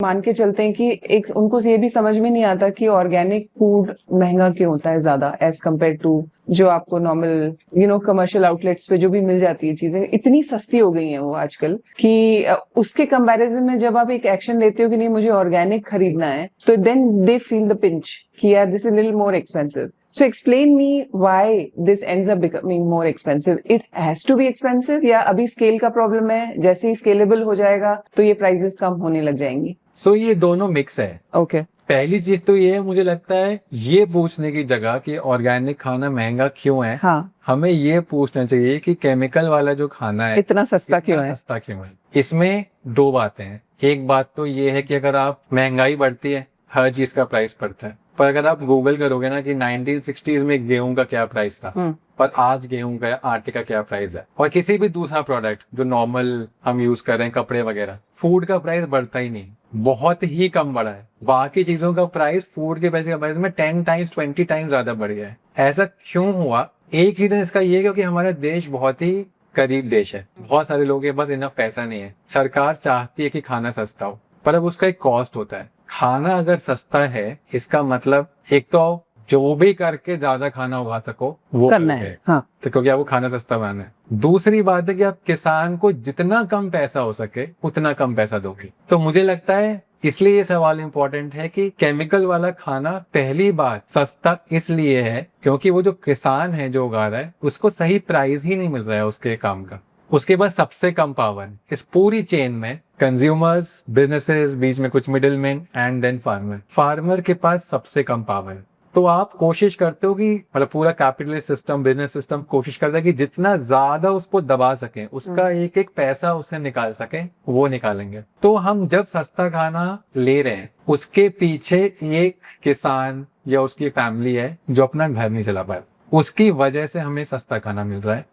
मान के चलते हैं कि एक उनको ये भी समझ में नहीं आता कि ऑर्गेनिक फूड महंगा क्यों होता है ज्यादा एज कम्पेयर टू जो आपको नॉर्मल कमर्शियल आउटलेट्स पे जो भी मिल जाती है चीजें इतनी सस्ती हो गई हैं वो आजकल कि उसके कंपैरिजन में जब आप एक एक्शन लेते हो कि नहीं मुझे ऑर्गेनिक खरीदना है तो then they feel the pinch कि यार this is little more expensive. So explain me why this ends up becoming more expensive. It has to be expensive या अभी स्केल का प्रॉब्लम है, जैसे ही स्केलेबल हो जाएगा तो ये प्राइसेस कम होने लग जाएंगी. ये दोनों मिक्स है. ओके. पहली चीज तो ये है, मुझे लगता है ये पूछने की जगह कि ऑर्गेनिक खाना महंगा क्यों है, हाँ. हमें ये पूछना चाहिए कि केमिकल वाला जो खाना है इतना सस्ता क्यों है. इसमें दो बातें हैं. एक बात तो ये है कि अगर आप महंगाई बढ़ती है हर चीज का प्राइस बढ़ता है, पर अगर आप गूगल करोगे ना कि 1960s में गेहूं का क्या प्राइस था और आज गेहूं का आटे का क्या प्राइस है, और किसी भी दूसरा प्रोडक्ट जो नॉर्मल हम यूज कर रहे हैं कपड़े वगैरह, फूड का प्राइस बढ़ता ही नहीं, बहुत ही कम बढ़ा है. बाकी चीजों का प्राइस फूड के पैसे कंपैरिजन में 10 टाइम्स 20 टाइम्स ज्यादा बढ़ गया है. ऐसा क्यों हुआ? एक रीजन इसका ये क्योंकि हमारा देश बहुत ही गरीब देश है. बहुत सारे लोगों के पास इनफ पैसा नहीं है. सरकार चाहती है कि खाना सस्ता हो, पर अब उसका एक कॉस्ट होता है. खाना अगर सस्ता है इसका मतलब एक तो जो भी करके ज्यादा खाना उगा सको वो करना है. हाँ. तो क्योंकि आपको खाना सस्ता बनाना है. दूसरी बात है कि आप किसान को जितना कम पैसा हो सके उतना कम पैसा दोगे. तो मुझे लगता है इसलिए ये सवाल इंपॉर्टेंट है कि केमिकल वाला खाना पहली बात सस्ता इसलिए है क्योंकि वो जो किसान है जो उगा रहा है उसको सही प्राइस ही नहीं मिल रहा है उसके काम का. उसके बाद सबसे कम पावर इस पूरी चेन में कंज्यूमर्स, बिजनेसेस, बीच में कुछ middle man and then farmer के पास सबसे कम पावर है. तो आप कोशिश करते हो कि मतलब पूरा कैपिटलिस्ट सिस्टम, बिजनेस सिस्टम कोशिश करता है कि जितना ज्यादा उसको दबा सके, उसका एक एक पैसा उससे निकाल सके, वो निकालेंगे. तो हम जब सस्ता खाना ले रहे हैं उसके पीछे एक किसान या उसकी फैमिली है जो अपना घर नहीं चला पाया, उसकी वजह से हमें सस्ता खाना मिल रहा है.